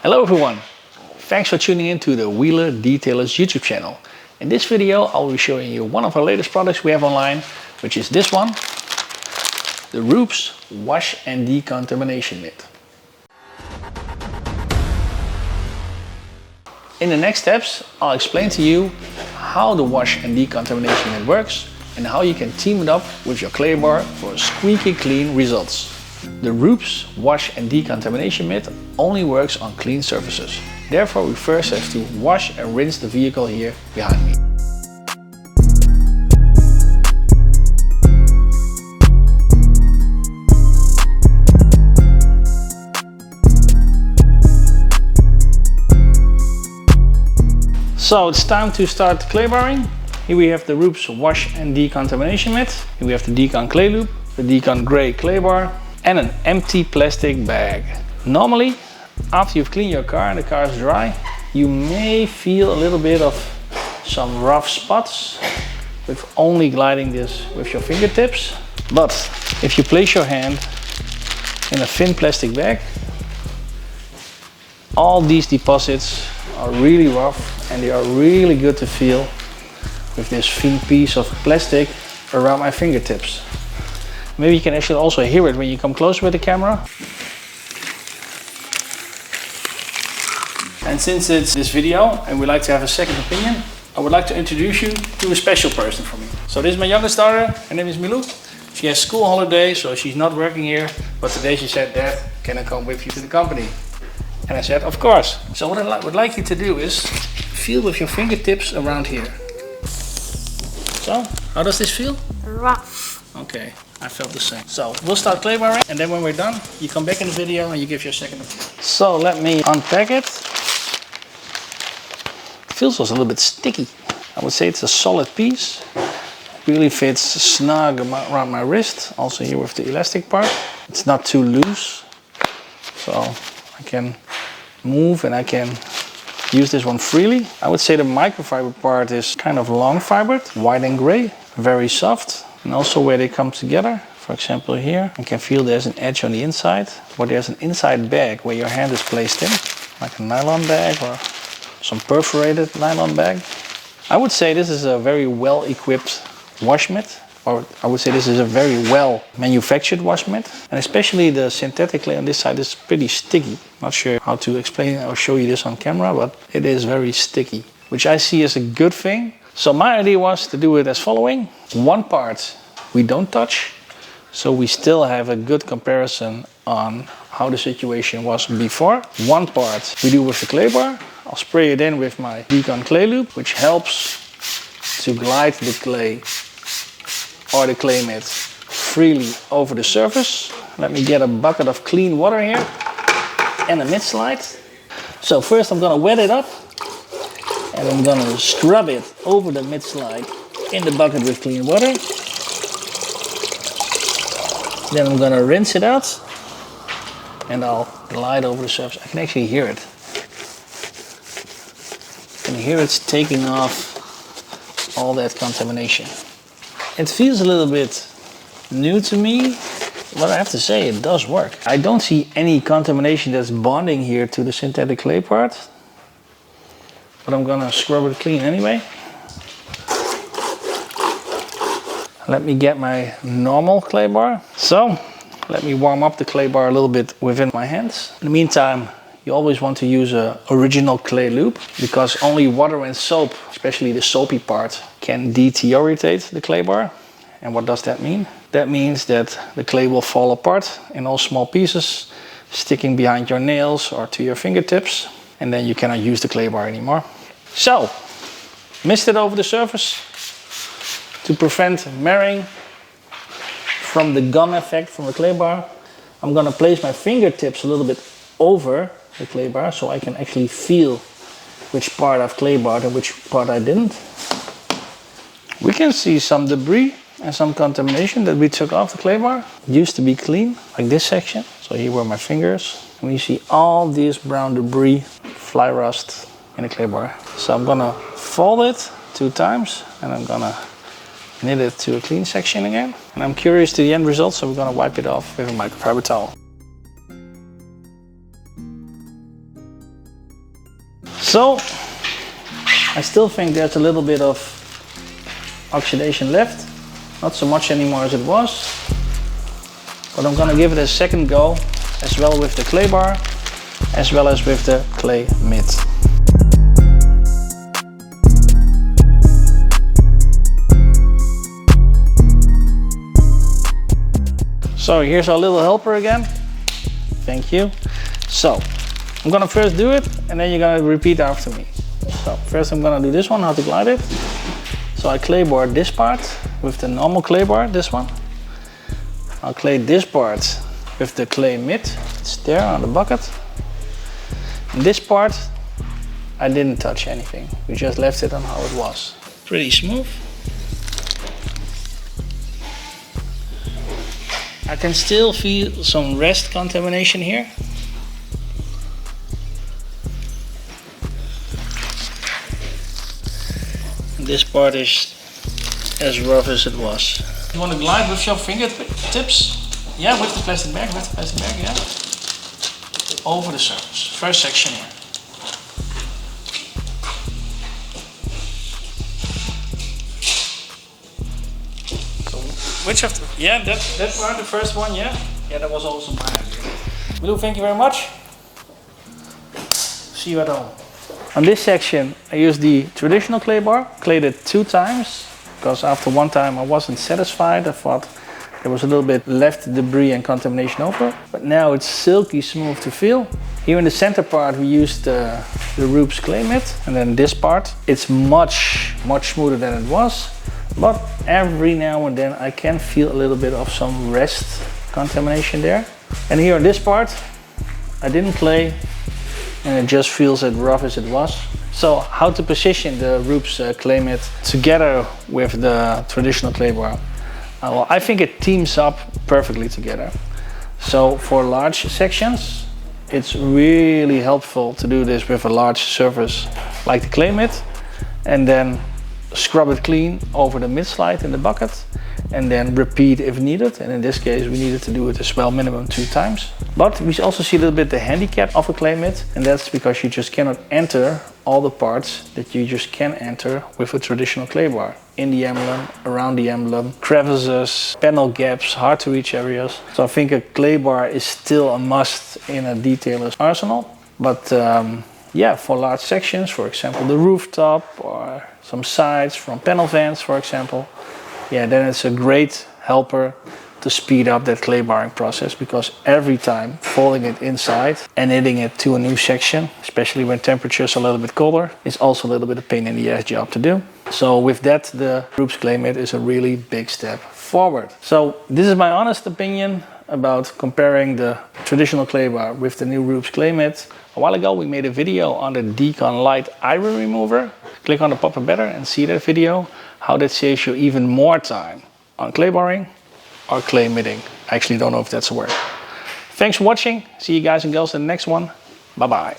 Hello everyone, thanks for tuning in to the Wheeler Detailers YouTube channel. In this video I'll be showing you one of our latest products we have online, which is this one, the Rupes Wash and Decontamination Mitt. In the next steps I'll explain to you how the wash and decontamination mitt works and how you can team it up with your clay bar for squeaky clean results. The Rupes Wash and Decontamination Mitt only works on clean surfaces. Therefore we first have to wash and rinse the vehicle here behind me. So it's time to start clay barring. Here we have the Rupes Wash and Decontamination Mitt. Here we have the Decon Clay Loop, the Decon Grey Clay Bar, and an empty plastic bag. Normally, after you've cleaned your car and the car is dry, you may feel a little bit of some rough spots with only gliding this with your fingertips. But if you place your hand in a thin plastic bag, all these deposits are really rough and they are really good to feel with this thin piece of plastic around my fingertips. Maybe you can actually also hear it when you come closer with the camera. And since it's this video and we like to have a second opinion, I would like to introduce you to a special person for me. So this is my youngest daughter, her name is Milou. She has school holiday, so she's not working here, but today she said, "Dad, can I come with you to the company?" And I said, of course. So what I would like you to do is feel with your fingertips around here. So, how does this feel? Rough. Okay, I felt the same. So, we'll start clay barring, and then when we're done, you come back in the video and you give your second opinion. So, let me unpack it. It feels also a little bit sticky. I would say it's a solid piece. It really fits snug around my wrist, also here with the elastic part. It's not too loose, so I can move and I can use this one freely. I would say the microfiber part is kind of long fibered, white and gray, very soft. And also where they come together, for example here, I can feel there's an edge on the inside, or there's an inside bag where your hand is placed in, like a nylon bag or some perforated nylon bag. I would say this is a very well equipped wash mitt. Or I would say this is a very well manufactured wash mitt. And especially the synthetic clay on this side is pretty sticky. Not sure how to explain or show you this on camera, but it is very sticky, which I see as a good thing. So my idea was to do it as following. One part we don't touch, so we still have a good comparison on how the situation was before. One part we do with the clay bar. I'll spray it in with my Decon Clay Loop, which helps to glide the clay or the clay mitt freely over the surface. Let me get a bucket of clean water here and a mitt slide. So first I'm gonna wet it up and I'm gonna scrub it over the mitt slide in the bucket with clean water. Then I'm gonna rinse it out and I'll glide over the surface. I can actually hear it. You can hear it's taking off all that contamination. It feels a little bit new to me, but I have to say it does work. I don't see any contamination that's bonding here to the synthetic clay part, but I'm gonna scrub it clean anyway. Let me get my normal clay bar. So, let me warm up the clay bar a little bit within my hands. In the meantime, you always want to use an original clay loop because only water and soap, especially the soapy part, can deteriorate the clay bar. And what does that mean? That means that the clay will fall apart in all small pieces, sticking behind your nails or to your fingertips, and then you cannot use the clay bar anymore. So, mist it over the surface to prevent marring from the gum effect from the clay bar. I'm gonna place my fingertips a little bit over the clay bar so I can actually feel which part I've clay barred and which part I didn't. We can see some debris and some contamination that we took off the clay bar. It used to be clean, like this section. So here were my fingers. And we see all this brown debris, fly rust in the clay bar. So I'm gonna fold it 2 times and I'm gonna knit it to a clean section again. And I'm curious to the end result, so we're gonna wipe it off with a microfiber towel. So I still think there's a little bit of oxidation left. Not so much anymore as it was. But I'm gonna give it a second go as well with the clay bar as well as with the clay mitt. So here's our little helper again. Thank you. So I'm gonna first do it and then you're gonna repeat after me. So first I'm gonna do this one, how to glide it. So I clay bar this part with the normal clay bar, this one. I'll clay this part with the clay mitt. It's there on the bucket. And this part, I didn't touch anything. We just left it on how it was. Pretty smooth. I can still feel some rust contamination here. And this part is as rough as it was. You want to glide with your fingertips? Yeah, with the plastic bag, yeah. Over the surface. First section here. Which of the, yeah, that part, the first one, yeah? Yeah, that was also my idea. Blue, thank you very much. See you at home. On this section, I used the traditional clay bar, clayed it 2 times, because after 1 time I wasn't satisfied. I thought there was a little bit left debris and contamination over. But now it's silky smooth to feel. Here in the center part we used the Rupes clay mitt, and then this part, it's much smoother than it was. But every now and then I can feel a little bit of some rust contamination there. And here on this part, I didn't clay and it just feels as rough as it was. So how to position the Rupes clay mitt together with the traditional clay bar? Well, I think it teams up perfectly together. So for large sections, it's really helpful to do this with a large surface like the clay mitt, and then scrub it clean over the mid slide in the bucket and then repeat if needed. And in this case we needed to do it as well, minimum 2 times. But we also see a little bit the handicap of a clay mitt, and that's because you just cannot enter all the parts that you just can enter with a traditional clay bar. In the emblem, around the emblem, crevices, panel gaps, hard to reach areas. So I think a clay bar is still a must in a detailer's arsenal. But yeah, for large sections, for example the rooftop or some sides from panel vents, for example, yeah, then it's a great helper to speed up that clay barring process, because every time folding it inside and knitting it to a new section, especially when temperatures are a little bit colder, is also a little bit of pain in the ass job to do. So with that, the Rupes clay mitt is a really big step forward. So this is my honest opinion about comparing the traditional clay bar with the new Rupes clay mitt. A while ago we made a video on the Decon Light iron remover. Click on the pop-up better and see that video, how that saves you even more time on clay barring or clay mitting. I actually don't know if that's a word. Thanks for watching. See you guys and girls in the next one. Bye bye.